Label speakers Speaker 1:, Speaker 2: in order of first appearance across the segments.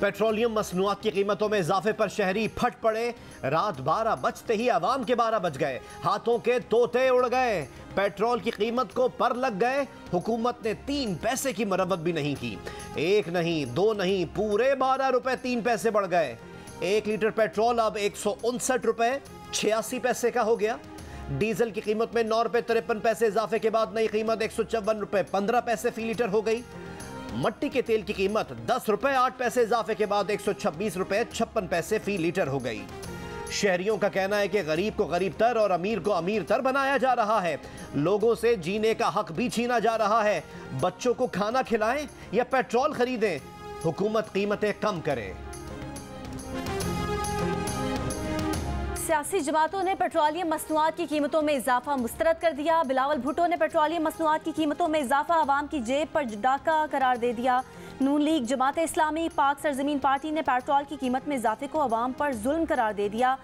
Speaker 1: Petroleum मसनूआत की कीमतों में इजाफे पर शहरी फट पड़े। रात 12 बजते ही आवाम के 12 बज गए, हाथों के तोते उड़ गए। पेट्रोल की कीमत को पर लग गए। हुकूमत ने 3 पैसे की मरम्मत भी नहीं की। 1 नहीं 2 नहीं, पूरे 12 रुपए 3 पैसे बढ़ गए। 1 लीटर पेट्रोल अब 159 रुपए 86 पैसे का हो गया। डीजल की कीमत में 9 रुपए 53 पैसे इजाफे के बाद नई कीमत 154 रुपए 15 पैसे फी लीटर हो गई। मट्टी के तेल की कीमत 10 रुपए 8 पैसे इजाफे के बाद 126 रुपए 56 पैसे फी लीटर हो गई। शहरियों का कहना है कि गरीब को गरीब तर और अमीर को अमीर तर बनाया जा रहा है। लोगों से जीने का हक भी छीना जा रहा है। बच्चों को खाना खिलाएं या पेट्रोल खरीदें, हुकूमत कीमतें कम करे।
Speaker 2: सियासी जमातों ने पेट्रोलियम मसनूआत की कीमतों में इजाफा मुस्तरद कर दिया। बिलावल भुट्टो ने पेट्रोलियम मसनूआत की कीमतों में इजाफा आवाम की जेब पर डाका करार दे दिया। नून लीग, जमात इस्लामी, पाक सरजमीन पार्टी ने पेट्रोल की कीमत में इजाफे को आवाम पर जुल्म करार दे दिया।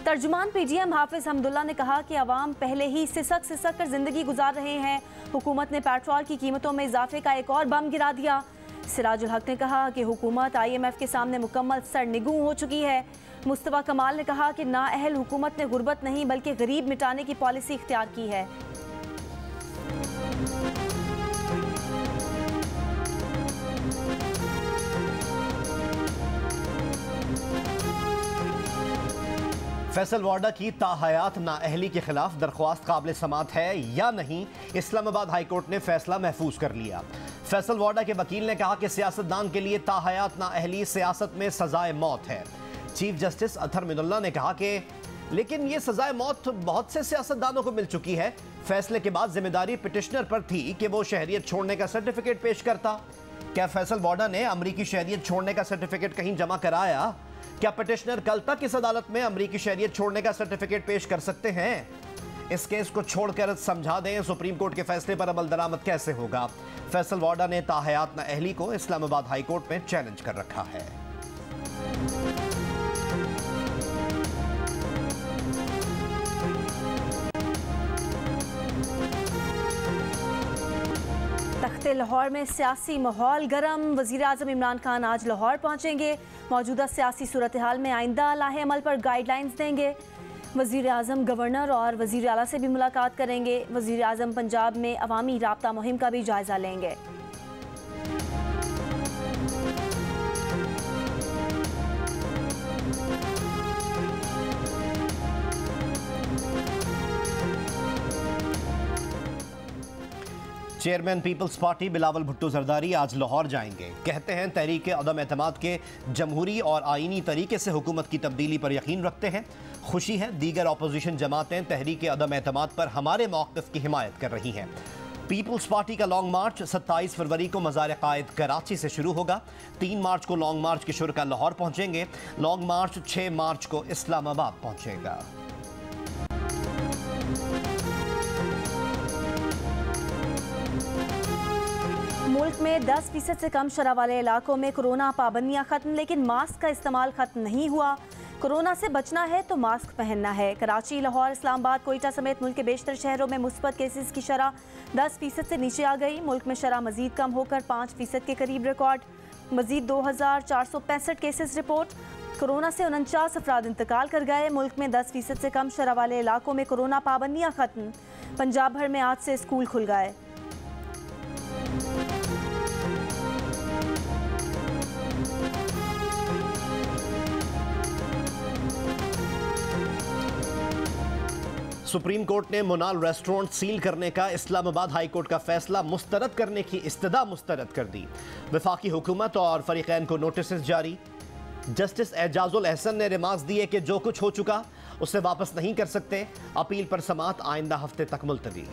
Speaker 2: तर्जुमान PGM हाफिज हमदुल्ला ने कहा कि आवाम पहले ही सिसक सिसक कर जिंदगी गुजार रहे हैं। हुकूमत ने पेट्रोल की कीमतों में इजाफे का एक और बम गिरा दिया। सिराजुल हक ने कहा कि हुकूमत IMF के सामने मुकम्मल सरनिगू हो चुकी है। मुस्तफा कमाल ने कहा कि नाअहल हुकूमत ने गुर्बत नहीं बल्कि गरीब मिटाने की पॉलिसी इख्तियार की है।
Speaker 1: फैसल वाडा की ताहयात नाअहली के खिलाफ दरख्वास्त काबिल समात है या नहीं, इस्लामाबाद हाई कोर्ट ने फैसला महफूज कर लिया। फैसल वाडा के वकील ने कहा कि सियासतदान के लिए ताहयात नाअहली सियासत में सजाए मौत है। चीफ जस्टिस अतहर मिनुल्लाह ने कहा कि लेकिन ये सजाए मौत बहुत से सियासतदानों को मिल चुकी है। फैसले के बाद जिम्मेदारी पिटिशनर पर थी कि वो शहरियत छोड़ने का सर्टिफिकेट पेश करता। क्या फैसल वाडा ने अमरीकी शहरियत छोड़ने का सर्टिफिकेट कहीं जमा कराया? क्या पिटिशनर कल तक इस अदालत में अमरीकी शहरियत छोड़ने का सर्टिफिकेट पेश कर सकते हैं? इस केस को छोड़कर समझा दें, सुप्रीम कोर्ट के फैसले पर अमल दरामद कैसे होगा? फैसल वाडा ने ताहयात नाअहली को इस्लामाबाद हाई कोर्ट में चैलेंज कर रखा है।
Speaker 2: तख्ते लाहौर में सियासी माहौल गर्म। वज़ीर आज़म इमरान खान आज लाहौर पहुंचेंगे। मौजूदा सियासी सूरत हाल में आइंदा लाहे अमल पर गाइडलाइंस देंगे। वज़ीर आज़म गवर्नर और वज़ीर आला से भी मुलाकात करेंगे। वज़ीर आज़म पंजाब में अवामी राब्ता मुहिम का भी जायजा लेंगे।
Speaker 1: Chairman People's Party Bilawal Bhutto Zardari आज लाहौर जाएंगे। कहते हैं तहरीक अदम एतमाद के जमहूरी और आईनी तरीके से हुकूमत की तब्दीली पर यकीन रखते हैं। खुशी है दीगर अपोजिशन जमातें तहरीक अदम एतमाद पर हमारे मौक़िफ़ की हिमायत कर रही हैं। पीपल्स पार्टी का लॉन्ग मार्च 27 फरवरी को मज़ार कायद कराची से शुरू होगा। 3 मार्च को लॉन्ग मार्च के शुरा लाहौर पहुँचेंगे। लॉन्ग मार्च 6 मार्च को इस्लामाबाद पहुँचेगा।
Speaker 2: मुल्क में 10% से कम शरह वाले इलाकों में कोरोना पाबंदियां खत्म, लेकिन मास्क का इस्तेमाल खत्म नहीं हुआ। कोरोना से बचना है तो मास्क पहनना है। कराची, लाहौर, इस्लामाबाद, कोयटा समेत मुल्क के बेशतर शहरों में मुस्बत केसेस की शरह 10% से नीचे आ गई। मुल्क में शरह मजीद कम होकर 5% के करीब रिकॉर्ड। मजीद 2465 केसेस रिपोर्ट। कोरोना से 49 अफराद इंतकाल कर गए। मुल्क में 10% से कम शरह वाले इलाकों में कोरोना पाबंदियाँ खत्म। पंजाब भर में आज से स्कूल खुल गए।
Speaker 1: सुप्रीम कोर्ट ने मोनाल रेस्टोरेंट सील करने का इस्लामाबाद हाई कोर्ट का फैसला मुस्तरद करने की इस्तदा मुस्तरद कर दी। वफाकी हुकूमत और फरीकैन को नोटिस जारी। जस्टिस एजाजुल एहसन ने रिमार्क्स दिए कि जो कुछ हो चुका उसे वापस नहीं कर सकते। अपील पर समात आइंदा हफ्ते तक मुलतवी।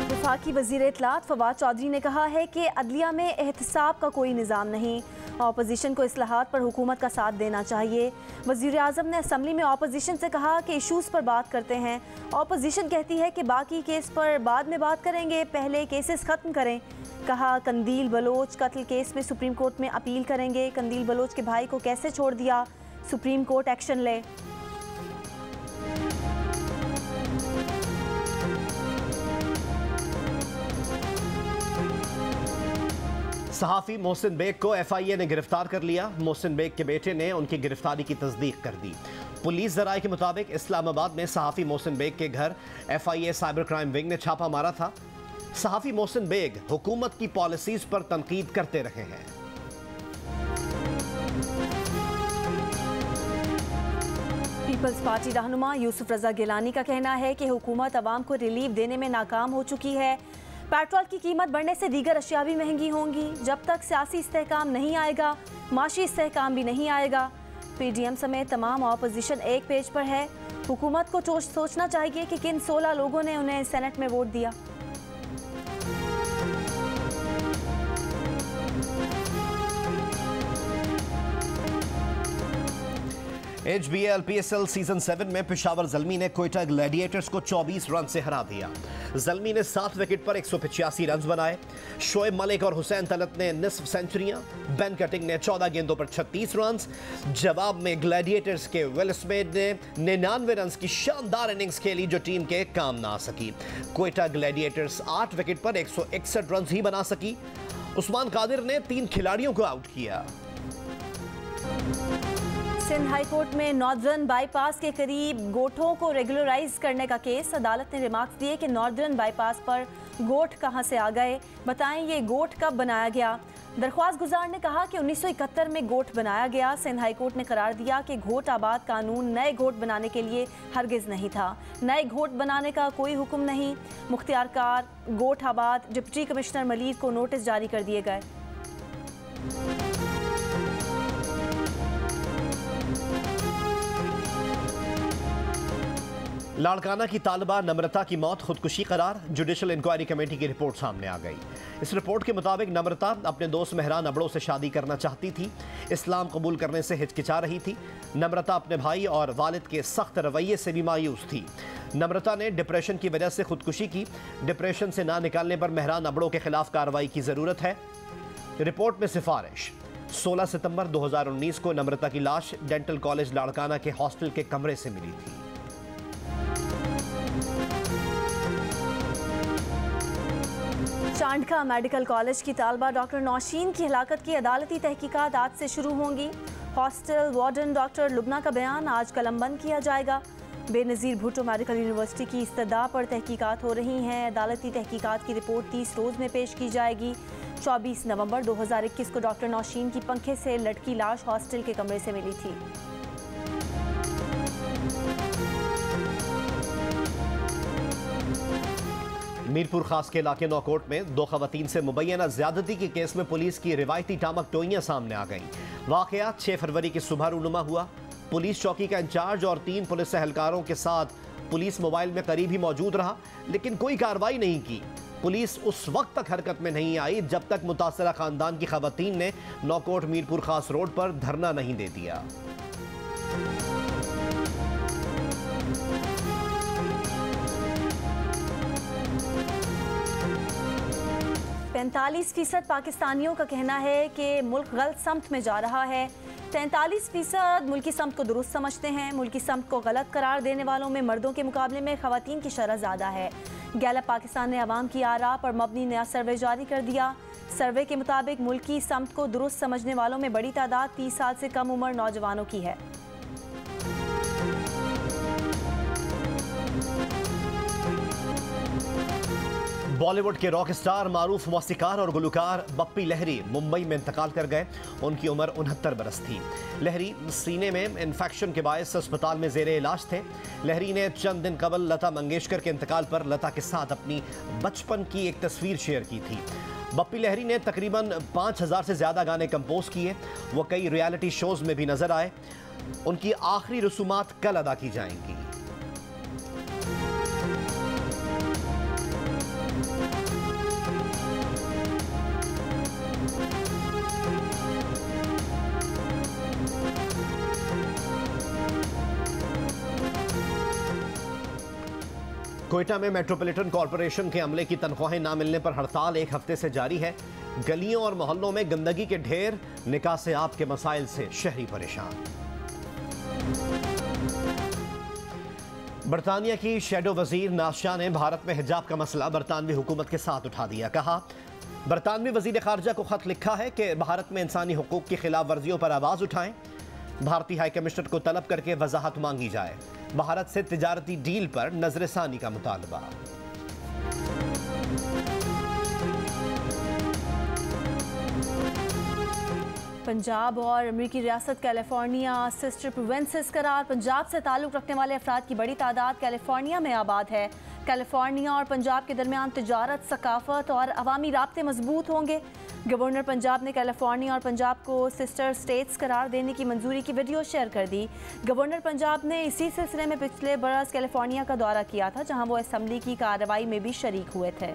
Speaker 2: वफाकी वज़ीर इत्तलात फवाद चौधरी ने कहा है कि अदलिया में एहतसाब का कोई निज़ाम नहीं। अपोजिशन को इस्लाहात पर हुकूमत का साथ देना चाहिए। वज़ीर आज़म ने असम्बली में अपोजिशन से कहा कि इशूज़ पर बात करते हैं। अपोजिशन कहती है कि बाकी केस पर बाद में बात करेंगे, पहले केसेस ख़त्म करें। कहा कंदील बलोच कत्ल केस में सुप्रीम कोर्ट में अपील करेंगे। कंदील बलोच के भाई को कैसे छोड़ दिया, सुप्रीम कोर्ट एक्शन ले।
Speaker 1: सहाफी मोहसिन बेग को FIA ने गिरफ्तार कर लिया। मोहसिन बेग के बेटे ने उनकी गिरफ्तारी की तस्दीक कर दी। पुलिस जराये के मुताबिक इस्लामाबाद में सहाफी मोहसिन बेग के घर FIA साइबर क्राइम विंग ने छापा मारा था। सहाफी मोहसिन बेग हुकूमत की पॉलिसीज पर तनकीद करते रहे हैं।
Speaker 2: पीपल्स पार्टी रहनुमा यूसुफ रजा गिलानी का कहना है कि हुकूमत अवाम को रिलीफ देने में नाकाम हो चुकी है। पेट्रोल की कीमत बढ़ने से दीगर अशिया भी महंगी होंगी। जब तक सियासी इस्तेहकाम नहीं आएगा, माशी इस्तेहकाम भी नहीं आएगा। PDM समेत तमाम ऑपोजिशन एक पेज पर है। हुकूमत को सोचना चाहिए कि किन 16 लोगों ने उन्हें सेनेट में वोट दिया।
Speaker 1: HBL PSL सीजन 7 में पेशावर ज़ल्मी ने क्वेटा ग्लैडिएटर्स को 24 रन से हरा दिया। ज़ल्मी ने 7 विकेट पर 185 रन बनाए। शोएब मलिक और हुसैन तलत ने निस्फ सेंचुरियां। बेन कटिंग ने 14 गेंदों पर 36 रन। जवाब में ग्लैडिएटर्स के विल स्मिथ ने 99 रन की शानदार इनिंग्स खेली जो टीम के काम ना आ सकी। क्वेटा ग्लैडिएटर्स 8 विकेट पर 161 रन ही बना सकी। उस्मान कादिर ने 3 खिलाड़ियों को आउट किया।
Speaker 2: सिंध हाई कोर्ट में नॉर्दर्न बाईपास के करीब गोठों को रेगुलराइज करने का केस। अदालत ने रिमार्क्स दिए कि नॉर्दर्न बाईपास पर गोठ कहां से आ गए, बताएं ये गोठ कब बनाया गया। दरख्वास्त गुजार ने कहा कि 1971 में गोठ बनाया गया। सिंध हाई कोर्ट ने करार दिया कि घोट आबाद कानून नए घोट बनाने के लिए हरगिज नहीं था। नए घोट बनाने का कोई हुक्म नहीं। मुख्तियारकार गोठ आबाद डिप्टी कमिश्नर मलिक को नोटिस जारी कर दिए गए।
Speaker 1: लाड़काना की तालिबा नम्रता की मौत खुदकुशी करार। जुडिशल इंक्वायरी कमेटी की रिपोर्ट सामने आ गई। इस रिपोर्ट के मुताबिक नम्रता अपने दोस्त मेहरान अबड़ो से शादी करना चाहती थी। इस्लाम कबूल करने से हिचकिचा रही थी। नम्रता अपने भाई और वालिद के सख्त रवैये से भी मायूस थी। नम्रता ने डिप्रेशन की वजह से खुदकुशी की। डिप्रेशन से ना निकालने पर मेहरान अबड़ो के खिलाफ कार्रवाई की जरूरत है। रिपोर्ट में सिफारिश 16 सितंबर 2019 को नम्रता की लाश डेंटल कॉलेज लाड़काना के हॉस्टल के कमरे से मिली थी।
Speaker 2: चांडका मेडिकल कॉलेज की तालबा डॉक्टर नौशीन की हिलाकत की अदालती तहकीकात आज से शुरू होंगी। हॉस्टल वार्डन डॉक्टर लुबना का बयान आज कलमबंद किया जाएगा। बेनज़ीर भुट्टो मेडिकल यूनिवर्सिटी की इस्तदा पर तहकीकात हो रही हैं। अदालती तहकीकात की रिपोर्ट 30 रोज़ में पेश की जाएगी। 24 नवंबर 2021 को डॉक्टर नौशीन की पंखे से लटकी लाश हॉस्टल के कमरे से मिली थी।
Speaker 1: मीरपुर खास के इलाके नौकोट में 2 खवातीन से मुबैना ज्यादती के केस में पुलिस की रिवायती टामक टोइयां सामने आ गईं। वाकया 6 फरवरी की सुबह रूनुमा हुआ। पुलिस चौकी का इंचार्ज और 3 पुलिस एहलकारों के साथ पुलिस मोबाइल में करीब ही मौजूद रहा, लेकिन कोई कार्रवाई नहीं की। पुलिस उस वक्त तक हरकत में नहीं आई जब तक मुतासरा खानदान की खवातीन ने नौकोट मीरपुर खास रोड पर धरना नहीं दे दिया।
Speaker 2: %45 पाकिस्तानियों का कहना है कि मुल्क गलत समत में जा रहा है। 43% मुल्की समत को दुरुस्त समझते हैं। मुल्की समत को गलत करार देने वालों में मर्दों के मुकाबले में खवातीन की शरह ज़्यादा है। गैलप पाकिस्तान ने अवाम की आरा पर मबनी नया सर्वे जारी कर दिया। सर्वे के मुताबिक मुल्की समत को दुरुस्त समझने वालों में बड़ी तादाद 30 साल से कम उम्र नौजवानों की है।
Speaker 1: बॉलीवुड के रॉक स्टार, मारूफ मौसीकार और गुलकार बप्पी लहरी मुंबई में इंतकाल कर गए। उनकी उम्र 69 बरस थी। लहरी सीने में इन्फेक्शन के बायस अस्पताल में जेरे इलाज थे। लहरी ने चंद दिन कबल लता मंगेशकर के इंतकाल पर लता के साथ अपनी बचपन की एक तस्वीर शेयर की थी। बप्पी लहरी ने तकरीबन 5000 से ज़्यादा गाने कंपोज किए। वो कई रियलिटी शोज में भी नजर आए। उनकी आखिरी रसूमात कल अदा की जाएंगी। कोयटा में मेट्रोपॉलिटन कॉरपोरेशन के अमले की तनख्वाहें ना मिलने पर हड़ताल 1 हफ्ते से जारी है। गलियों और मोहल्लों में गंदगी के ढेर, निकासे आब के मसाइल से शहरी परेशान। बरतानिया की शैडो वजीर नाज़ शाह ने भारत में हिजाब का मसला बरतानवी हुकूमत के साथ उठा दिया। कहा, बरतानवी वजीर खारजा को खत लिखा है कि भारत में इंसानी हुकूक की खिलाफ वर्जियों पर आवाज़ उठाएं। भारतीय हाई कमिश्नर को तलब करके वजाहत मांगी जाए। भारत से तिजारती डील पर नजरसानी का मुतालबा।
Speaker 2: पंजाब और अमेरिकी रियासत कैलिफोर्निया सिस्टर प्रोविंसेस करार। पंजाब से ताल्लुक़ रखने वाले अफराद की बड़ी तादाद कैलिफोर्निया में आबाद है। कैलिफोर्निया और पंजाब के दरमियान तिजारत, सकाफत और अवामी राब्ते मजबूत होंगे। गवर्नर पंजाब ने कैलिफोर्निया और पंजाब को सिस्टर स्टेट्स करार देने की मंजूरी की वीडियो शेयर कर दी। गवर्नर पंजाब ने इसी सिलसिले में पिछले बरस कैलिफोर्निया का दौरा किया था, जहां वो असम्बली की कार्रवाई में भी शरीक हुए थे।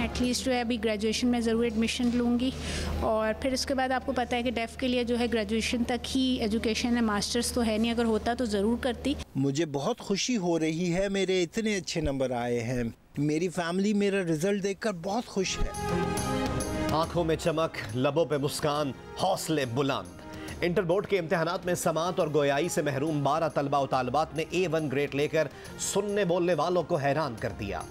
Speaker 3: एटलीस्ट जो है अभी ग्रेजुएशन में ज़रूर एडमिशन लूँगी और फिर उसके बाद आपको पता है कि डेफ़ के लिए जो है ग्रेजुएशन तक ही एजुकेशन है, मास्टर्स तो है नहीं, अगर होता तो ज़रूर करती।
Speaker 4: मुझे बहुत खुशी हो रही है, मेरे इतने अच्छे नंबर आए हैं। मेरी फैमिली मेरा रिजल्ट देखकर बहुत खुश है।
Speaker 1: आंखों में चमक, लबों पे मुस्कान, हौसले बुलंद। इंटर बोर्ड के इम्तिहानात में समात और गोयाई से महरूम 12 तलबा और तालिबात ने A1 ग्रेड लेकर सुनने बोलने वालों को हैरान कर दिया।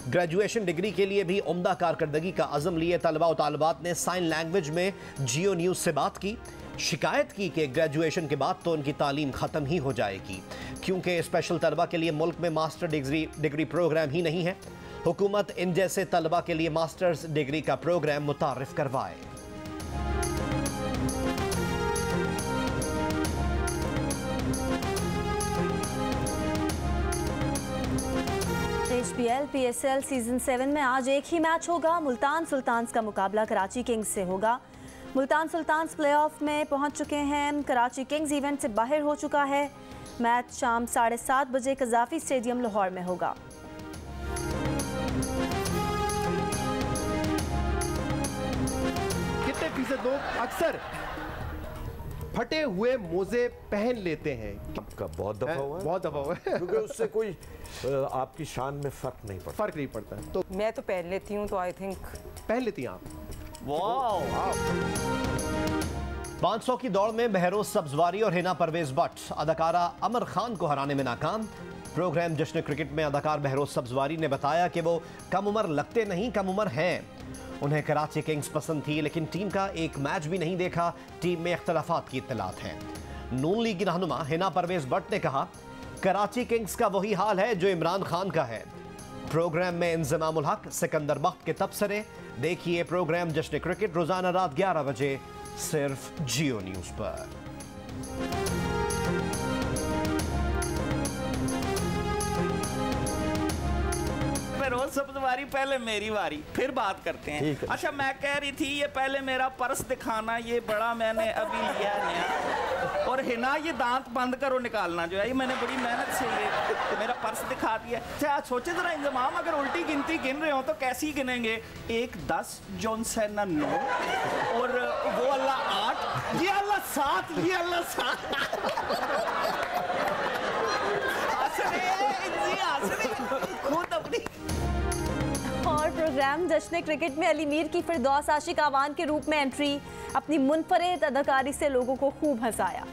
Speaker 1: ग्रेजुएशन डिग्री के लिए भी उम्दा कारकर्दगी का अज़म लिए तलबा और तालिबात ने साइन लैंग्वेज में जियो न्यूज़ से बात की। शिकायत की कि ग्रेजुएशन के बाद तो उनकी तालीम ख़त्म ही हो जाएगी, क्योंकि स्पेशल तलबा के लिए मुल्क में मास्टर डिग्री प्रोग्राम ही नहीं है। हुकूमत इन जैसे तलबा के लिए मास्टर्स डिग्री का प्रोग्राम मुतारिफ करवाए।
Speaker 2: HBL PSL सीजन 7 में आज एक ही मैच होगा। मुल्तान सुल्तान्स का मुकाबला कराची किंग्स से होगा। मुल्तान सुल्तान्स प्लेऑफ में पहुंच चुके हैं। कराची किंग्स इवेंट से बाहर हो चुका है। मैच शाम 7:30 बजे कज़ाफी स्टेडियम लाहौर में होगा।
Speaker 5: कितने फीसद लोग अक्सर फटे हुए मोजे पहन लेते हैं?
Speaker 6: आपका बहुत दफा हुआ है?
Speaker 5: बहुत दफा हुआ है।
Speaker 6: क्योंकि उससे कोई आपकी शान में फर्क नहीं पड़ता।
Speaker 5: तो
Speaker 7: मैं तो पहन लेती हूँ, तो आई थिंक
Speaker 5: पहन लेती हैं आप?
Speaker 1: वाह। 500 की दौड़ में बहरोज सब्जवारी और हिना परवेज भट्ट अदाकारा अमर खान को हराने में नाकाम। प्रोग्राम जश्न क्रिकेट में अदाकार बहरोज सब्जवारी ने बताया कि वो कम उम्र लगते नहीं, कम उम्र हैं। उन्हें कराची किंग्स पसंद थी, लेकिन टीम का एक मैच भी नहीं देखा। टीम में इख्तलाफात की इत्तलात हैं। नून लीग की रहनुमा हिना परवेज भट्ट ने कहा, कराची किंग्स का वही हाल है जो इमरान खान का है। प्रोग्राम में इंजमामुल हक, सिकंदर बख्त के तबसरे। देखिए प्रोग्राम जश्न क्रिकेट रोजाना रात 11 बजे सिर्फ जियो न्यूज़ पर।
Speaker 8: रोज सब्जवारी, पहले मेरी बारी, फिर बात करते हैं। अच्छा, मैं कह रही थी ये पहले मेरा पर्स दिखाना, ये बड़ा मैंने अभी लिया नया, और हिना ये दांत बंद करो निकालना जो है, ये मैंने बड़ी मेहनत से ये मेरा पर्स दिखा दिया। अच्छा सोचे जरा इंजमाम, अगर उल्टी गिनती गिन रहे हो तो कैसी गिनेंगे? 1 10, जॉनसन 9, और वो अल्लाह 8, ये अल्लाह 7, ये अल्लाह 7। खुद अपनी।
Speaker 2: और प्रोग्राम जश्न क्रिकेट में अली मीर की फिरदौस आशिक आवान के रूप में एंट्री। अपनी मुनफरिद अदाकारी से लोगों को खूब हंसाया।